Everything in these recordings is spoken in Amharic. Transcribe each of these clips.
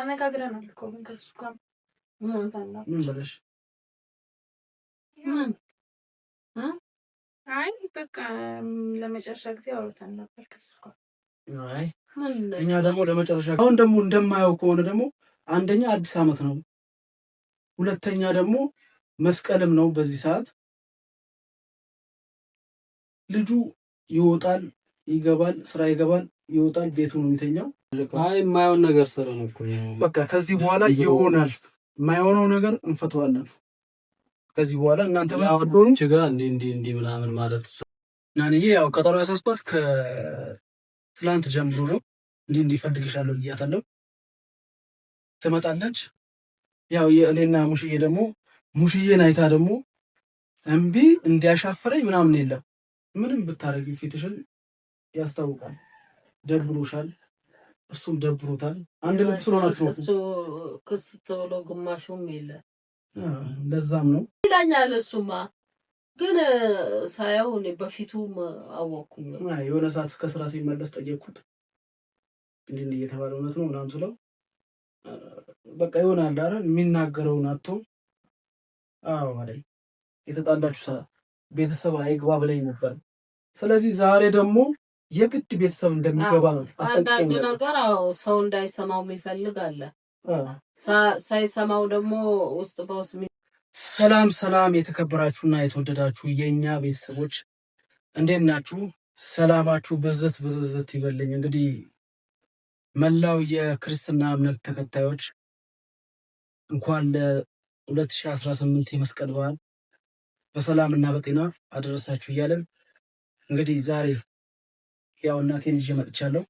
ተነጋግረናል እኮ ግን ከእሱ ጋር ምን ብለሽ? አይ በቃ ለመጨረሻ ጊዜ አውርተን ነበር ከእሱ ጋር። አይ እኛ ደግሞ ለመጨረሻ አሁን ደግሞ እንደማየው ከሆነ ደግሞ አንደኛ አዲስ ዓመት ነው፣ ሁለተኛ ደግሞ መስቀልም ነው። በዚህ ሰዓት ልጁ ይወጣል ይገባል፣ ስራ ይገባል ይወጣል፣ ቤቱ ነው የሚተኛው። አይ የማይሆን ነገር ሰራ ነው እኮ በቃ ከዚህ በኋላ ይሆናል። የማይሆነው ነገር እንፈተዋለን። ከዚህ በኋላ እናንተ ባወዶን ችጋ እንዲ ምናምን ማለት ናንዬ ያው ቀጠሮ ያሳስባት ከትላንት ጀምሮ ነው። እንዲፈልግሻለሁ ብያታለሁ። ትመጣለች። ያው የእኔና ሙሽዬ ደግሞ ሙሽዬን አይታ ደግሞ እምቢ እንዲያሻፍረኝ ምናምን የለም። ምንም ብታረጊ ፊትሽን ያስታውቃል። ደብሮሻል፣ እሱም ደብሮታል። አንድ ልብ ስለሆናችሁ እሱ ክስ ተብሎ ግማሹም የለ። ለዛም ነው ይላኛል። እሱማ ግን ሳያው እኔ በፊቱም አወኩኝ። የሆነ ሰዓት ከስራ ሲመለስ ጠየቅኩት። እንዴ እየተባለ እውነት ነው ምናምን ስለው በቃ ይሆናል አይደል የሚናገረውን አጥቶ አዎ ማለት የተጣላችሁ ቤተሰብ አይግባ ብለኝ ነበር። ስለዚህ ዛሬ ደግሞ የግድ ቤተሰብ እንደሚገባ ነው አስጠንቅቄ ነገር ሰው እንዳይሰማው የሚፈልግ አለ። ሳይሰማው ደግሞ ውስጥ በውስጥ ሰላም ሰላም፣ የተከበራችሁና የተወደዳችሁ የኛ ቤተሰቦች እንዴት ናችሁ? ሰላማችሁ ብዝት ብዝት ይበልኝ። እንግዲህ መላው የክርስትና እምነት ተከታዮች እንኳን ለ2018 የመስቀል በዓል በሰላምና በጤና አደረሳችሁ እያለን እንግዲህ ዛሬ ያው እናቴን ይዤ መጥቻለሁ።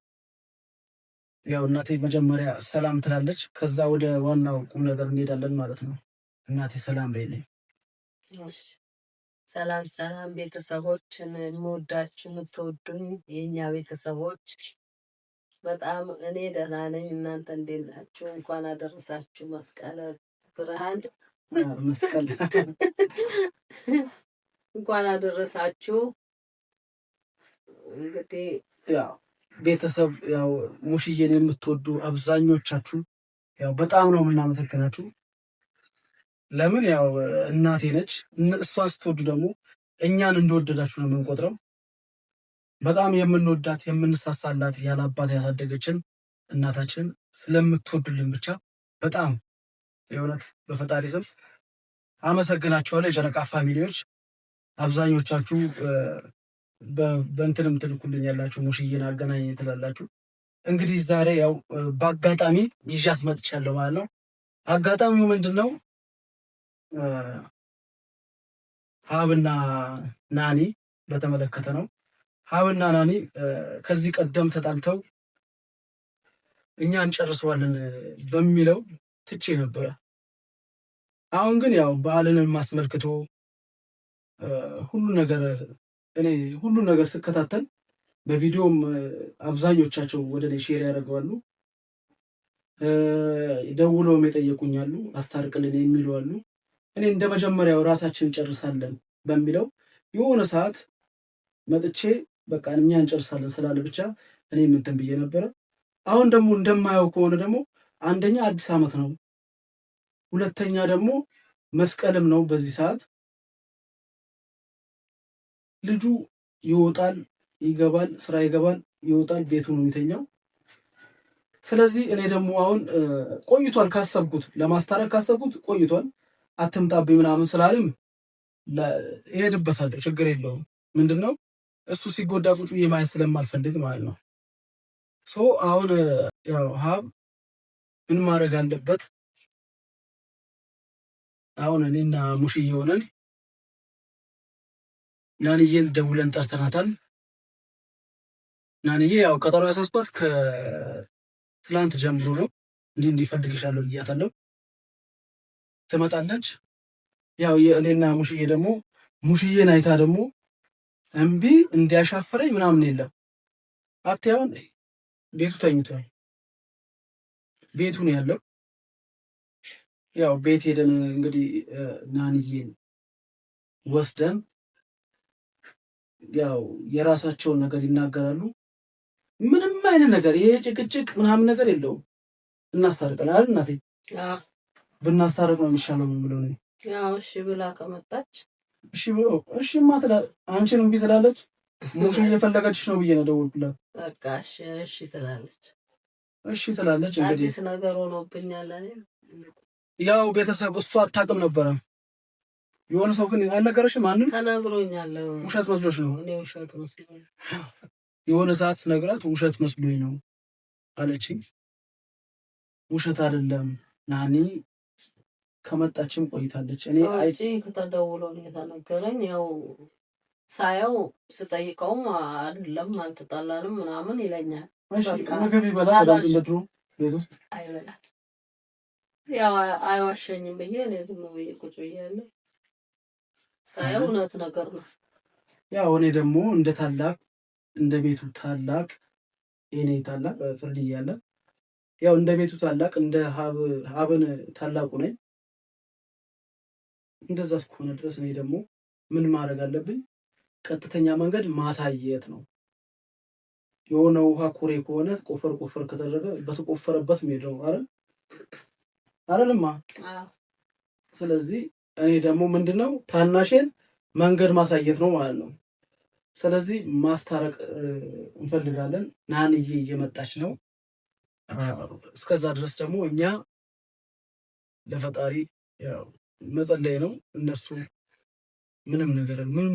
ያው እናቴ መጀመሪያ ሰላም ትላለች፣ ከዛ ወደ ዋናው ቁም ነገር እንሄዳለን ማለት ነው። እናቴ ሰላም በይልኝ። ሰላም ሰላም ቤተሰቦችን የምወዳችሁ የምትወዱኝ የኛ ቤተሰቦች በጣም እኔ ደህና ነኝ። እናንተ እንዴት ናችሁ? እንኳን አደረሳችሁ መስቀል ብርሃን መስቀል እንኳን አደረሳችሁ። እንግዲህ ያው ቤተሰብ ያው ሙሽዬን የምትወዱ አብዛኞቻችሁ ያው በጣም ነው የምናመሰግናችሁ። ለምን ያው እናቴ ነች። እሷ ስትወዱ ደግሞ እኛን እንደወደዳችሁ ነው የምንቆጥረው። በጣም የምንወዳት የምንሳሳላት ያለ አባት ያሳደገችን እናታችን ስለምትወዱልን ብቻ በጣም የእውነት በፈጣሪ ስም አመሰግናችኋለሁ። የጨረቃ ፋሚሊዎች አብዛኞቻችሁ በእንትንም ትልኩልኝ ያላችሁ ሙሽዬን አገናኝ ትላላችሁ። እንግዲህ ዛሬ ያው በአጋጣሚ ይዣት መጥቻለሁ ማለት ነው። አጋጣሚው ምንድነው? ሀብና ናኒ በተመለከተ ነው። ሀብና ናኒ ከዚህ ቀደም ተጣልተው እኛ እንጨርሰዋለን በሚለው ትቼ ነበረ። አሁን ግን ያው በዓልን ማስመልክቶ ሁሉ ነገር ስከታተል በቪዲዮም አብዛኞቻቸው ወደ እኔ ሼር ያደርገዋሉ። ደውለውም የጠየቁኛሉ፣ አስታርቅልን የሚሉ አሉ። እኔ እንደ መጀመሪያው ራሳችን እንጨርሳለን በሚለው የሆነ ሰዓት መጥቼ በቃ እኛ እንጨርሳለን ስላለ ብቻ እኔ እንትን ብዬ ነበረ። አሁን ደግሞ እንደማየው ከሆነ ደግሞ አንደኛ አዲስ ዓመት ነው፣ ሁለተኛ ደግሞ መስቀልም ነው። በዚህ ሰዓት ልጁ ይወጣል ይገባል፣ ስራ ይገባል ይወጣል፣ ቤቱ ነው የሚተኛው። ስለዚህ እኔ ደግሞ አሁን ቆይቷል ካሰብኩት፣ ለማስታረቅ ካሰብኩት ቆይቷል። አትምጣብኝ ምናምን ስላለም እሄድበታለሁ፣ ችግር የለውም። ምንድነው እሱ ሲጎዳ ቁጭ ብዬ ማየት ስለማልፈልግ ማለት ነው። አሁን ያው ሀብ ምን ማድረግ አለበት? አሁን እኔና ሙሽዬ ሆነን ናንዬን ደውለን ጠርተናታል። ናንዬ ያው ቀጠሮ ያሳስባት ከትላንት ጀምሮ ነው። እንዲፈልግሻለሁ ብያታለሁ። ትመጣለች። ያው የእኔና ሙሽዬ ደግሞ ሙሽዬን አይታ ደግሞ እምቢ እንዲያሻፍረኝ ምናምን የለም። አትያውን ቤቱ ተኝቷል። ቤቱ ነው ያለው። ያው ቤት ሄደን እንግዲህ ናንዬን ወስደን ያው የራሳቸውን ነገር ይናገራሉ። ምንም አይነት ነገር ይሄ ጭቅጭቅ ምናምን ነገር የለውም። እናስታርቀን አይደል እናቴ? አዎ ብናስታርቅ ነው የሚሻለው ብሎ ነው። ያው እሺ ብላ ከመጣች እሺ ብሎ እሺማ አንቺን እምቢ ትላለች። ሙሽ እየፈለገችሽ ነው ብዬ ነው ደውልኩላት። በቃ እሺ ትላለች። እሺ ትላለች። እንግዲህ አዲስ ነገር ሆኖብኛል። ያው ቤተሰብ እሷ አታውቅም ነበረ። የሆነ ሰው ግን አልነገረሽም? ማንም ተነግሮኛል። ውሸት መስሎሽ ነው? እኔ ውሸት መስሎኝ የሆነ ሰዓት ነግራት ውሸት መስሎኝ ነው አለችኝ። ውሸት አይደለም ናኒ ከመጣችም ቆይታለች። እኔ አይጪ ከተደውሎ ነው የተነገረኝ። ያው ሳየው ስጠይቀውም አይደለም አልተጣላንም ምናምን ይለኛል። እሺ ምግብ ይበላል እንደድሮ ቤት ውስጥ አይበላም። ያው አይዋሸኝም ብዬ እኔ ዝም ብዬ ቁጭ ብያለሁ። ሳየው እውነት ነገር ነው። ያው እኔ ደግሞ እንደ ታላቅ እንደ ቤቱ ታላቅ እኔ ታላቅ ፍርድ እያለ ያው እንደ ቤቱ ታላቅ እንደ ሀብን ታላቁ ነኝ። እንደዛ እስከሆነ ድረስ እኔ ደግሞ ምን ማድረግ አለብኝ? ቀጥተኛ መንገድ ማሳየት ነው። የሆነ ውሃ ኩሬ ከሆነ ቆፈር ከተደረገ በተቆፈረበት መሄድ ነው አይደልማ? ስለዚህ እኔ ደግሞ ምንድነው ታናሽን መንገድ ማሳየት ነው ማለት ነው። ስለዚህ ማስታረቅ እንፈልጋለን። ናንዬ እየመጣች ነው። እስከዛ ድረስ ደግሞ እኛ ለፈጣሪ ያው መጸለይ ነው። እነሱ ምንም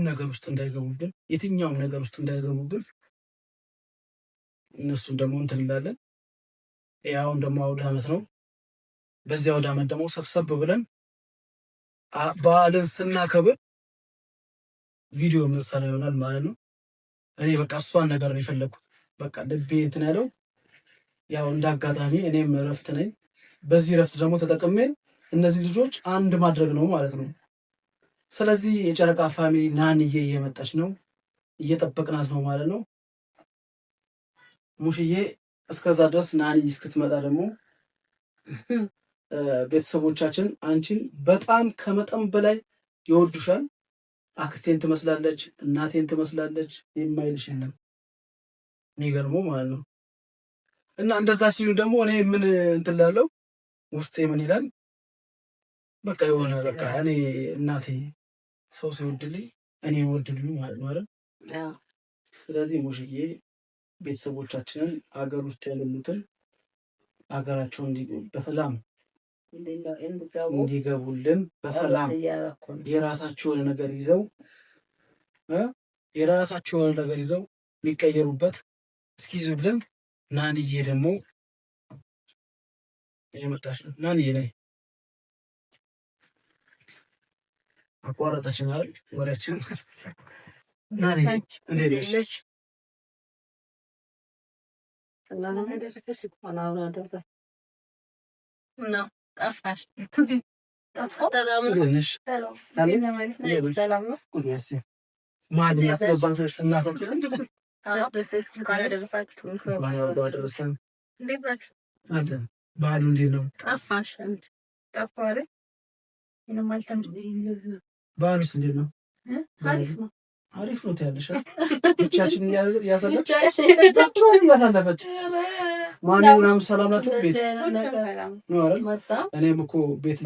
ነገር ውስጥ እንዳይገቡብን፣ የትኛውም ነገር ውስጥ እንዳይገቡብን እነሱን ደግሞ እንትን እንላለን። ያውን ደግሞ አውደ ዓመት ነው። በዚያ አውደ ዓመት ደግሞ ሰብሰብ ብለን በዓልን ስናከብር ቪዲዮ መሰራ ይሆናል ማለት ነው። እኔ በቃ እሷን ነገር ነው የፈለኩት። በቃ ልቤ እንትን ያለው ያው እንዳጋጣሚ እኔም እረፍት ነኝ። በዚህ እረፍት ደግሞ ተጠቅሜ እነዚህ ልጆች አንድ ማድረግ ነው ማለት ነው። ስለዚህ የጨረቃ ፋሚሊ ናንዬ እየመጣች ነው፣ እየጠበቅናት ነው ማለት ነው። ሙሽዬ እስከዛ ድረስ ናንዬ እስክትመጣ ደግሞ ቤተሰቦቻችን አንቺን በጣም ከመጠን በላይ ይወዱሻል። አክስቴን ትመስላለች፣ እናቴን ትመስላለች፣ የማይልሽ የለም። የሚገርመው ማለት ነው። እና እንደዛ ሲሉ ደግሞ እኔ ምን እንትን ላለው ውስጤ ምን ይላል? በቃ የሆነ በቃ እኔ እናቴ ሰው ሲወድልኝ እኔ ወድልኝ ማለት ነው አይደል? ስለዚህ ሙሽዬ ቤተሰቦቻችንን አገር ውስጥ ያሉትን አገራቸው በሰላም እንዲገቡልን በሰላም የራሳቸውን ነገር ይዘው የሚቀየሩበት እስኪይዙልን ናንዬ ደግሞ የመጣች ነው። ናንዬ ላይ አቋረጠችን አይደል ወሬያችን። ናንዬ እንዴት ነሽ? ጠፋሽ? ማን ያስገባን ሰዎች እናቶች ባህሉ እንዴት ነው? ጠፋሽ? ባህሉስ እንዴት ነው? አሪፍ ነው ትያለሽ። ብቻችን እያሳለፈች ማን ምናምን ሰላም ናቸው። ቤት እኔም እኮ ቤት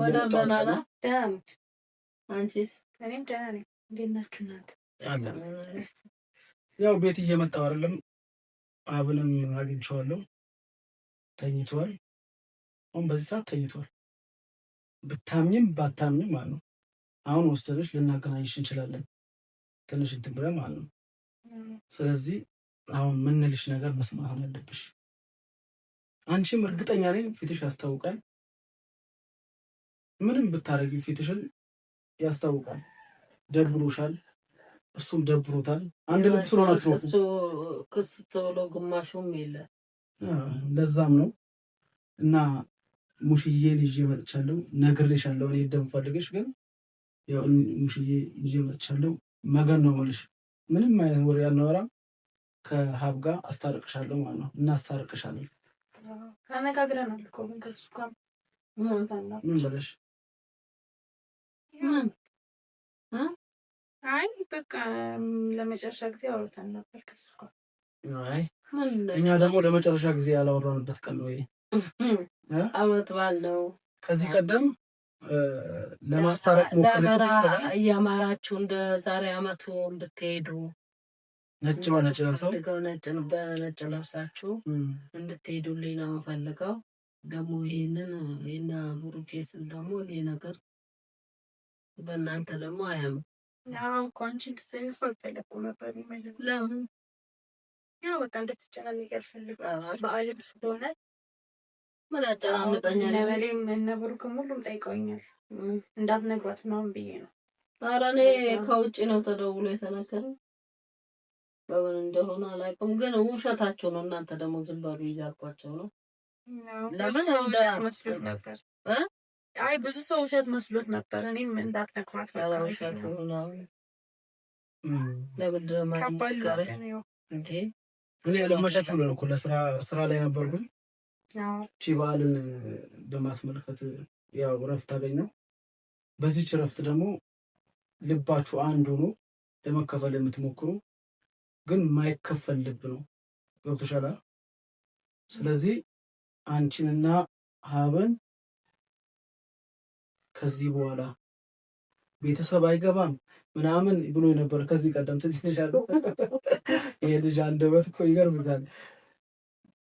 ያው ቤት እየመጣሁ አይደለም። አብንም አግኝቼዋለሁ፣ ተኝቷል። አሁን በዚህ ሰዓት ተኝቷል። ብታምኝም ባታምኝም ማለት ነው። አሁን ወስደንሽ ልናገናኝሽ እንችላለን፣ ትንሽ እንትን ብለን ማለት ነው። ስለዚህ አሁን ምንልሽ ነገር መስማት አለብሽ። አንቺም እርግጠኛ ነኝ ፊትሽ ያስታውቃል። ምንም ብታረጊ ፊትሽን ያስታውቃል። ደብሮሻል፣ እሱም ደብሮታል። አንድ ልብ ስለሆናችሁ እሱ ክስ ተብሎ ግማሹም የለ። ለዛም ነው እና ሙሽዬን ይዤ መጥቻለሁ። ነግሬሻለሁ እኔ እንደምፈልግሽ፣ ግን ያው ሙሽዬ ይዤ መጥቻለሁ። መገን ነው የምልሽ። ምንም አይነት ወሬ አናወራም። ከሀብ ጋር አስታርቅሻለሁ ማለት ነው። እናስታርቅሻለን። ተነጋግረናል እኮ ግን ከእሱ ጋር ምን ብለሽ? አይ በቃ ለመጨረሻ ጊዜ አውርተን ነበር ከእሱ ጋር። አይ እኛ ደግሞ ለመጨረሻ ጊዜ ያላወራንበት ቀን ነው ይሄ። አመት በዓል ነው። ከዚህ ቀደም ለማስታረቅ ሞክራችሁ እያማራችሁ እንደ ዛሬ አመቱ እንድትሄዱ ነጭ በነጭ ለብሰው ነጭ በነጭ ለብሳችሁ እንድትሄዱልኝ ነው የምፈልገው። ደግሞ ይሄን ብሩኬ ስል ደግሞ ይሄ ነገር በእናንተ ደግሞ አያም ያው እንኳን እንድትሰሚ ፈልፈልኩ ነበር የሚመለው ለምን ያው በቃ እንድትጨናነቅ ያልፈልጋል በዓልም ስለሆነ ምን አጨናንቀኛል። ለበሌም እነ ብሩክም ሁሉም ጠይቀውኛል እንዳትነግሯት ምናምን ብዬ ነው። ኧረ እኔ ከውጭ ነው ተደውሎ የተነገረው። በምን እንደሆነ አላውቅም፣ ግን ውሸታቸው ነው። እናንተ ደግሞ ዝም በሉ እያልኳቸው ነው። ለምን መስሎት ነበር? አይ ብዙ ሰው ውሸት መስሎት ነበር። እኔም እንዳትነግሯት ውሸት ነው። ለምንድን ነው የማትነግረኝ እንዴ? እኔ ለመቻችሁ ነው እኮ ለስራ ላይ ነበርኩኝ። በዓልን በማስመልከት ያው እረፍት አገኘው። በዚህች እረፍት ደግሞ ልባችሁ አንድ ሆኖ ለመከፈል የምትሞክሩ ግን ማይከፈል ልብ ነው። ገብቶሻል? ስለዚህ አንቺንና ሀበን ከዚህ በኋላ ቤተሰብ አይገባም ምናምን ብሎ ነበር ከዚህ ቀደም ትንሽሻለሁ። ይሄ ልጅ አንደበት እኮ ይገርምታል።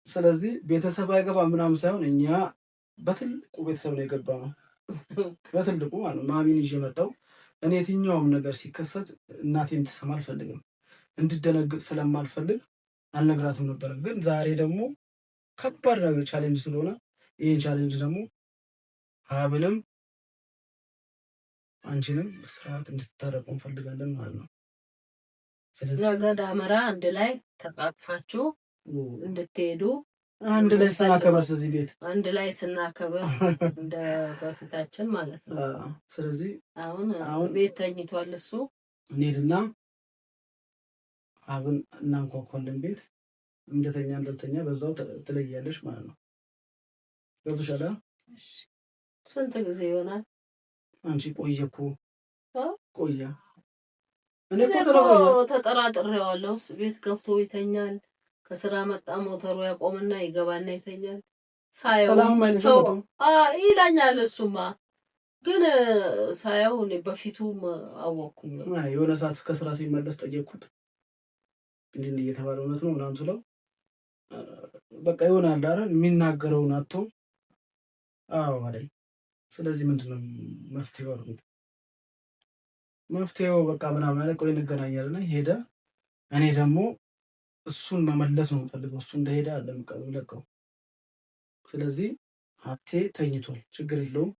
ስለዚህ ቤተሰብ አይገባም ምናምን ሳይሆን እኛ በትልቁ ቤተሰብ ነው የገባነው። በትልቁ ማለት ማሚን ይዤ መጣሁ። እኔ የትኛውም ነገር ሲከሰት እናቴ እንድትሰማ አልፈልግም፣ እንድደነግጥ ስለማልፈልግ አልነግራትም ነበር። ግን ዛሬ ደግሞ ከባድ ነገር ቻሌንጅ ስለሆነ ይህን ቻሌንጅ ደግሞ ሀብንም አንቺንም በስርዓት እንድትታረቁ እንፈልጋለን ማለት ነው። ስለዚህ አንድ ላይ ተቃቅፋችሁ እንድትሄዱ አንድ ላይ ስናከብር እዚህ ቤት አንድ ላይ ስናከብር እንደ በፊታችን ማለት ነው። ስለዚህ አሁን ቤት ተኝቷል። እሱ እንሂድና አሁን እናንኳኳለን። ቤት እንደተኛ እንዳልተኛ በዛው ትለያለሽ ማለት ነው። ገብቶሻል? ስንት ጊዜ ይሆናል? አንቺ ቆየ እኮ ቆየ። እኔ እኮ ተጠራጥሬዋለሁ። ቤት ገብቶ ይተኛል። ከስራ መጣ ሞተሩ ያቆምና ይገባና ይተኛል። ሳየው ሰው ይላኛል። እሱማ ግን ሳየው እኔ በፊቱም አወቅኩኝ። የሆነ ሰዓት ከስራ ሲመለስ ጠየቅኩት። እንዲህ እየተባለ እውነት ነው ምናምን ስለው በቃ ይሆናል አይደል የሚናገረውን አጥቶ አዎ አለኝ። ስለዚህ ምንድነው መፍትሄው አልኩት። መፍትሄው በቃ ምናምን አለ። ቆይ እንገናኛለን ሄደ። እኔ ደግሞ እሱን መመለስ ነው የምፈልገው። እሱ እንደሄደ ለቀው። ስለዚህ ሀብቴ ተኝቷል፣ ችግር የለውም።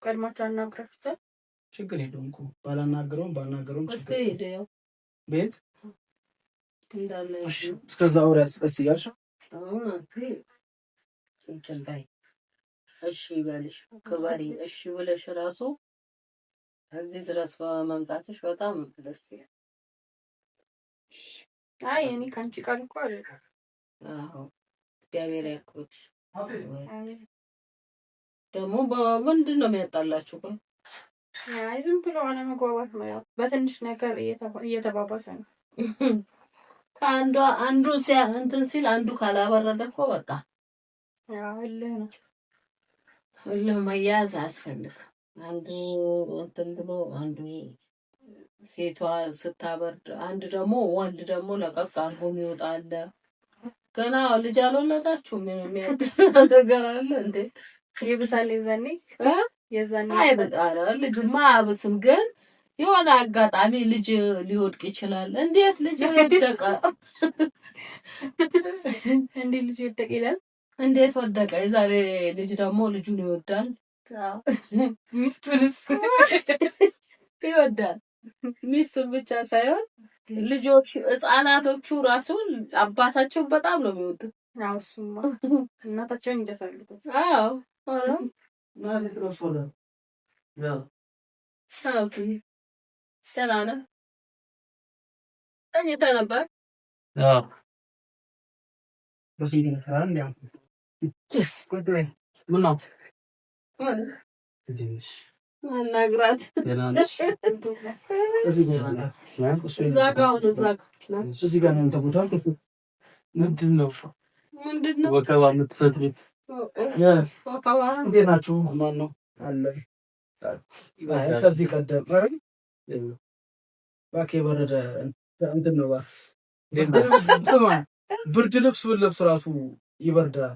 ቀድማችሁ አናግራችሁታል? ችግር የለውም እኮ ባናገረውም ቤት እስከዛ ወሬ ያስቀስ እያልሽ እሺ ይበልሽ ክበሪ። እሺ ብለሽ ራሱ እዚህ ድረስ በመምጣትሽ በጣም ደስ ይላል። አይ እኔ ካንቺ ቃል እኮ አይደል። እግዚአብሔር ያክብርሽ። ደግሞ በምንድን ነው የሚያጣላችሁ? አይ ዝም ብሎ አለመግባባት ነው። ያው በትንሽ ነገር እየተባባሰ ነው። ከአንዱ እንትን ሲል አንዱ ካላበረደ እኮ በቃ ያው እልህ ነው። እልህ መያዝ አያስፈልግም። አንዱ እንትን ብሎ አንዱ ሴቷ ስታበርድ፣ አንድ ደግሞ ወንድ ደግሞ ለቀቅ አድርጎ የሚወጣ አለ። ገና ልጅ አልወለዳችሁ ምን ነገር አለ እንዴ? ይብሳል የዛኔ አይበጣላ ልጅማ አብስም፣ ግን የሆነ አጋጣሚ ልጅ ሊወድቅ ይችላል። እንዴት ልጅ ወደቀ? እንዴት ልጅ ወደቀ ይላል? እንዴት ወደቀ? የዛሬ ልጅ ደግሞ ልጁን ይወዳል፣ ሚስቱንስ ይወዳል። ሚስቱን ብቻ ሳይሆን ልጆቹ ህፃናቶቹ ራሱን አባታቸውን በጣም ነው የሚወዱት። አዎ እሱማ እናታቸውን ይደሳሉት። አዎ ማለት ነው። ሶላ ያው ሰላም ነው። ተኝተህ ነበር? አዎ በሲል አንድ ያው ቆይ ምን ነው ማናግራት እዚህ ጋር ነው ተቦታ ምንድነው ወከባ የምትፈጥሩት? እንዴት ናችሁ? ማን ነው አለ ከዚህ ቀደም እባክህ የበረደ እንትን ነው ብርድ ልብስ ብለብስ ራሱ ይበርዳል።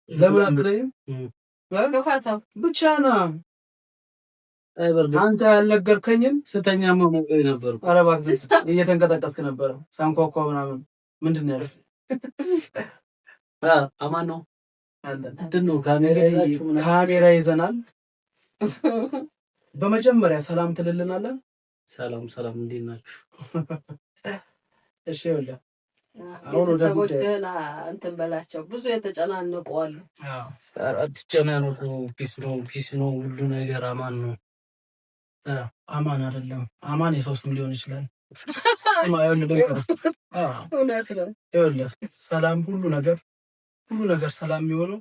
ለምን አትለይም? ብቻ ና አንተ ያልነገርከኝም ስተኛ መሞቀኝ ነበር። ኧረ እባክህ እየተንቀጠቀጥክ ነበረ ሳንኳኳ ምናምን። ምንድን ነው ያለው? አማን ነው ምንድን ነው? ካሜራ ይዘናል። በመጀመሪያ ሰላም ትልልናለን። ሰላም ሰላም፣ እንዴት ናችሁ? እሺ ይኸውልህ አሁን ወደ ቤተሰቦችህን እንትን በላቸው። ብዙ የተጨናነቁ አሉ። አትጨናነቁ። ፒስ ነው ሁሉ ነገር አማን ነው። አማን አይደለም፣ አማን የሰው ስም ሊሆን ይችላል። እውነት ነው። ይኸውልህ ሰላም፣ ሁሉ ነገር ሰላም የሚሆነው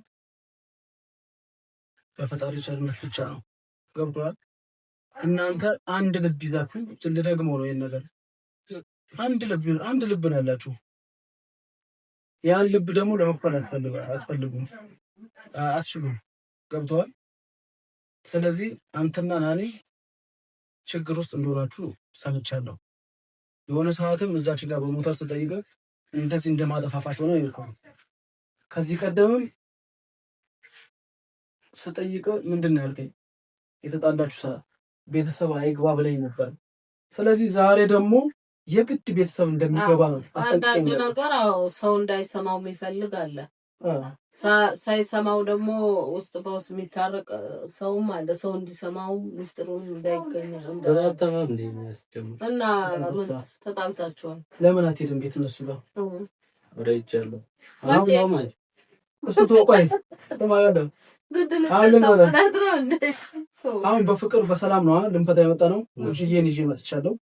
በፈጣሪ ቸርነት ብቻ ነው። ገብቶሃል? እናንተ አንድ ልብ ይዛችሁ ልደግመው ነው ይሄን ነገር። አንድ ልብ ነው ያላችሁ። ያን ልብ ደግሞ ለመክፈል አትፈልጉም፣ አትችሉም። ገብቶሃል? ስለዚህ አንተና ናኒ ችግር ውስጥ እንደሆናችሁ ሰምቻለሁ። የሆነ ሰዓትም እዛች ጋር በሞተር ስጠይቅህ እንደዚህ እንደማጠፋፋች ሆነ ይልካል። ከዚህ ቀደምም ስጠይቅህ ምንድን ነው ያልከኝ? የተጣላችሁ ቤተሰብ አይግባ ብለኝ ነበር። ስለዚህ ዛሬ ደግሞ የግድ ቤተሰብ እንደሚገባ ነው። አንዳንድ ነገር ሰው እንዳይሰማው የሚፈልግ አለ። ሳይሰማው ደግሞ ውስጥ በውስጥ የሚታረቅ ሰውም አለ። ሰው እንዲሰማው ምስጢሩን እንዳይገኝ እና ተጣልታችኋል። ለምን አትሄድም ቤት እነሱ ጋር? ወሬጃለሁ አሁን በፍቅር በሰላም ነው ልንፈታ የመጣ ነው። ሙሽዬን ይዤ መጥቻለሁ።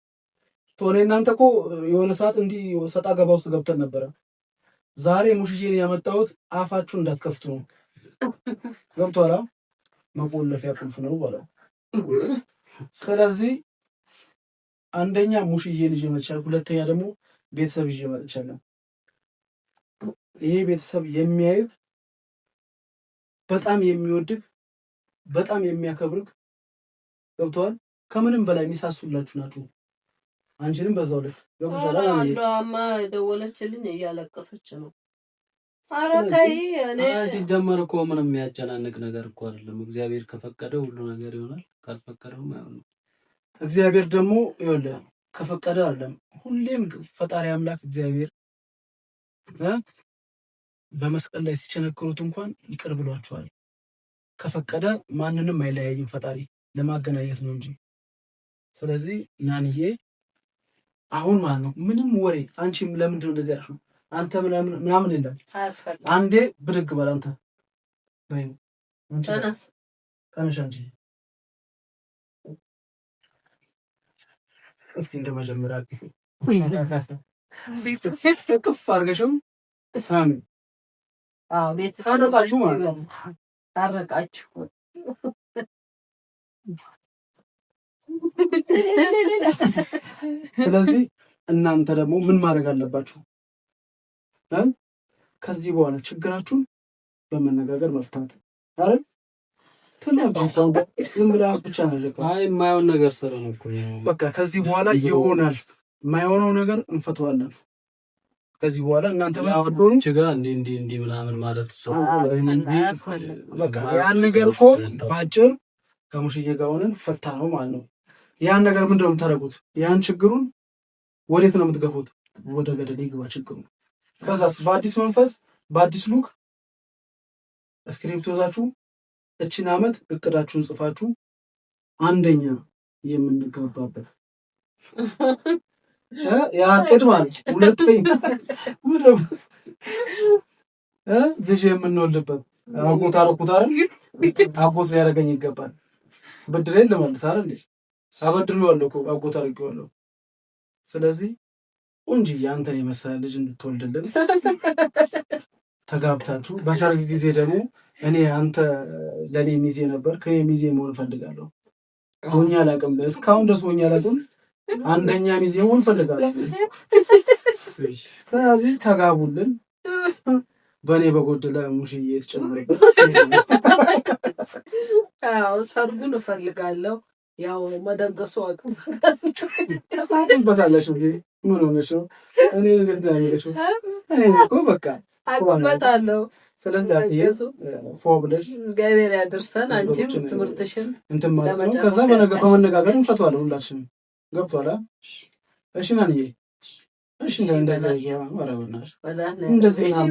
ቶኔ እናንተ እኮ የሆነ ሰዓት እንዲህ ሰጣ ገባ ውስጥ ገብተን ነበረ። ዛሬ ሙሽዬን ያመጣሁት አፋችሁ እንዳትከፍቱ ነው። ገብቶሃል? መቆለፊያ ቁልፍ ነው ባለው። ስለዚህ አንደኛ ሙሽዬን ይዤ መጥቻለሁ፣ ሁለተኛ ደግሞ ቤተሰብ ይዤ መጥቻለሁ። ይሄ ቤተሰብ የሚያይህ በጣም የሚወድህ በጣም የሚያከብርህ፣ ገብቶሃል? ከምንም በላይ የሚሳሱላችሁ ናችሁ። አንቺንም በዛው ልክ አንዷማ ደወለችልኝ እያለቀሰች ነው። ኧረ ተይ። ሲጀመር እኮ ምንም የሚያጨናንቅ ነገር እኮ አይደለም። እግዚአብሔር ከፈቀደ ሁሉ ነገር ይሆናል፣ ካልፈቀደውም አይሆንም። እግዚአብሔር ደግሞ ይኸውልህ ከፈቀደ አይደለም ሁሌም ፈጣሪ አምላክ እግዚአብሔር በመስቀል ላይ ሲቸነክሩት እንኳን ይቅር ብሏቸዋል። ከፈቀደ ማንንም አይለያይም ፈጣሪ ለማገናኘት ነው እንጂ። ስለዚህ ናንዬ አሁን ማለት ነው ምንም ወሬ አንቺም ለምንድን ነው እንደዚህ ያልሽው? አንተ ምናምን የለም። አንዴ ብድግ በል አንተ ተነስ አንቺ እስኪ እንደመጀመሪያ ክፍ አድርገሽም ሳሚ ቤተሰቦቻችሁ ማለት ታረቃችሁ። ስለዚህ እናንተ ደግሞ ምን ማድረግ አለባችሁ? ከዚህ በኋላ ችግራችሁን በመነጋገር መፍታት አይደል? ዝም ብላ ብቻ ነው። አይ የማይሆን ነገር ሰረን እኮ በቃ ከዚህ በኋላ ይሆናል። የማይሆነው ነገር እንፈተዋለን። ከዚህ በኋላ እናንተ ባትሆኑ ችጋ እንዲ ምናምን ማለት ሰው በቃ ያን ነገር እኮ ባጭር ከሙሽዬ ጋር ሆነን ፈታ ነው ማለት ነው። ያን ነገር ምንድነው የምታደርጉት? ያን ችግሩን ወዴት ነው የምትገፉት? ወደ ገደል ይግባ ችግሩ። ከዛስ በአዲስ መንፈስ በአዲስ ሉክ ስክሪፕት ይዛችሁ እቺን ዓመት እቅዳችሁን ጽፋችሁ አንደኛ የምንገባበት ያቅድ ማለት ሁለተኛ ልጅ የምንወልድበት አጎት አረኩት አይደል? አጎት ሊያደርገኝ ይገባል። ብድሬን ልመልስ አይደል? አበድሬዋለሁ እኮ አጎት አድርጌዋለሁ። ስለዚህ እንጂ አንተን የመሰለ ልጅ እንድትወልድልን ተጋብታችሁ በሰርግ ጊዜ ደግሞ እኔ አንተ ለኔ ሚዜ ነበር ከኔ ሚዜ መሆን ፈልጋለሁ። ሆኛ አላውቅም፣ እስካሁን ድረስ ሆኛ አላውቅም። አንደኛ ሚዜ መሆን ፈልጋለሁ። ስለዚህ ተጋቡልን። በእኔ በጎደለ ሙሽዬ ተጨምረበት። ሰርጉን እፈልጋለሁ። ያው መደገሱ አቅም ተፋቅበታለሽ። ምን ሆነሽ ነው? እኔ እንዴት ነው ያለሽው? እኔ እኮ በቃ አቅበታለሁ። ስለዚህ ፎ ብለሽ እግዚአብሔር ያድርሰን። አንቺም ትምህርትሽን እንትን ማለት ነው። ከዛ በመነጋገር እንፈቷለን ሁላችንም። ገብቷል? እሺ ናንዬ፣ እሺ እንደዚህ ወራውናሽ እንደዚህ ነው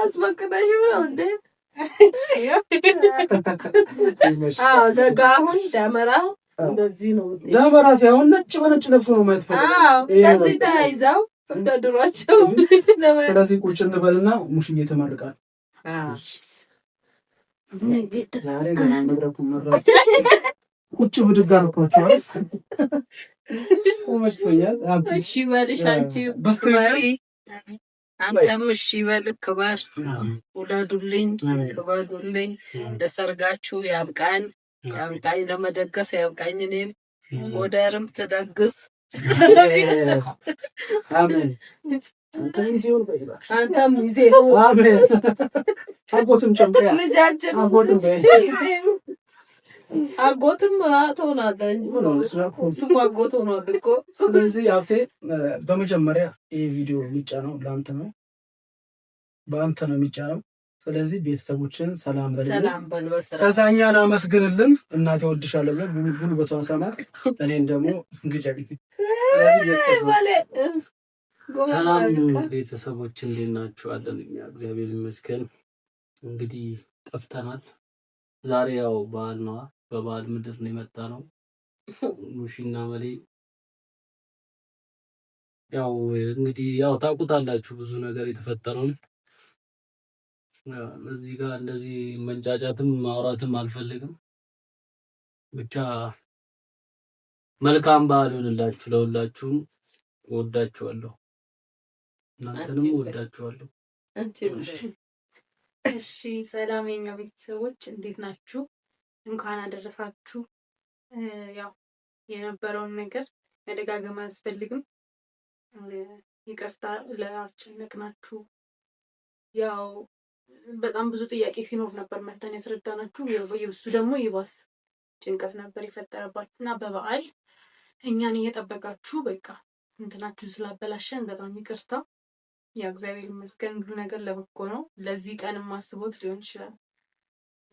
አስመክተሽ ነው እንዴ? አሁን ደመራው እንደዚህ ነው። ደመራ ሳይሆን ነጭ በነጭ ለብሶ ነው ማየት ፈልገው። እንደዚህ ተያይዘው እንደ ድሯቸው። ስለዚህ ቁጭ እንበልና ሙሽዬ ተመርቃል። ዛሬ ገና መድረኩ መራጭ ቁጭ ብድግ አልኳቸው። ወመችቶኛል። እሺ በልሽ አንቺ በስተቀሪ አንተም እሺ በል። ክበር፣ ውለዱልኝ፣ ክበዱልኝ። ለሰርጋችሁ ያብቃን፣ ያብቃኝ፣ ለመደገስ ያብቃኝ። እኔም ወደርም ትደግስ። አሜን። አንተም ይዜ አሜን። አጎትም ጨምቀያ ልጃችን አጎትም አጎትም ትሆናለህ እንጂ እሱም አጎት ሆኗል እኮ። ስለዚህ አብቴ በመጀመሪያ ይህ ቪዲዮ የሚጫነው ለአንተ ነው፣ በአንተ ነው የሚጫነው። ስለዚህ ቤተሰቦችን ሰላም በል፣ ከዛ እኛን አመስግንልን። እናቴ እወድሻለሁ ብለህ ጉልበቷን ሰማ፣ እኔን ደግሞ ግጨቢ። ሰላም ቤተሰቦች እንዴት ናችሁ? አለን እኛ እግዚአብሔር ይመስገን። እንግዲህ ጠፍተናል። ዛሬ ያው በዓል ነዋ። በበዓል ምድር ነው የመጣ ነው። ሙሽና መሌ ያው እንግዲህ ያው ታውቁታላችሁ ብዙ ነገር የተፈጠረውን። እዚህ ጋር እንደዚህ መንጫጫትም ማውራትም አልፈልግም። ብቻ መልካም በዓል ይሁንላችሁ ለሁላችሁም። እወዳችኋለሁ፣ እናንተንም እወዳችኋለሁ። እሺ ሰላም የኛ ቤተሰቦች እንዴት ናችሁ? እንኳን አደረሳችሁ። ያው የነበረውን ነገር መደጋገም አያስፈልግም። ይቅርታ ለአስጨነቅናችሁ። ያው በጣም ብዙ ጥያቄ ሲኖር ነበር መተን ያስረዳናችሁ። የብሱ ደግሞ ይባስ ጭንቀት ነበር የፈጠረባችሁ እና በበዓል እኛን እየጠበቃችሁ በቃ እንትናችሁን ስላበላሸን በጣም ይቅርታ። ያ እግዚአብሔር ይመስገን ሁሉ ነገር ለበጎ ነው። ለዚህ ቀን ማስቦት ሊሆን ይችላል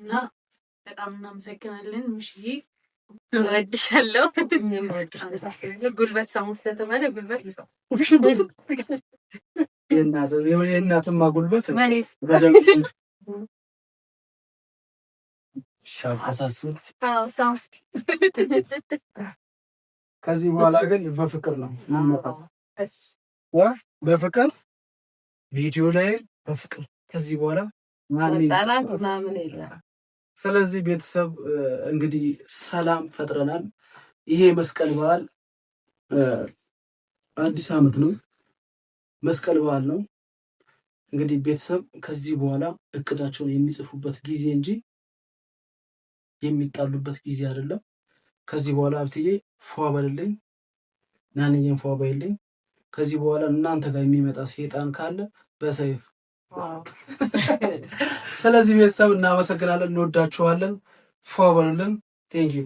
እና በጣም እናመሰግናለን። ሙሽዬ እወድሻለሁ። ጉልበት ሳሙን ስለተባለ ጉልበት ይዘው የእናትማ ጉልበት ከዚህ በኋላ ግን በፍቅር ነው በፍቅር ቪዲዮ ላይ በፍቅር ከዚህ በኋላ ስለዚህ ቤተሰብ እንግዲህ ሰላም ፈጥረናል። ይሄ መስቀል በዓል አዲስ ዓመት ነው፣ መስቀል በዓል ነው። እንግዲህ ቤተሰብ ከዚህ በኋላ እቅዳቸውን የሚጽፉበት ጊዜ እንጂ የሚጣሉበት ጊዜ አይደለም። ከዚህ በኋላ አብትዬ ፏ በልልኝ፣ ናንዬን ፏ በይልኝ። ከዚህ በኋላ እናንተ ጋር የሚመጣ ሴጣን ካለ በሰይፍ። ስለዚህ ቤተሰብ እናመሰግናለን፣ እንወዳችኋለን። ፏ በሉልን። ቴንኪዩ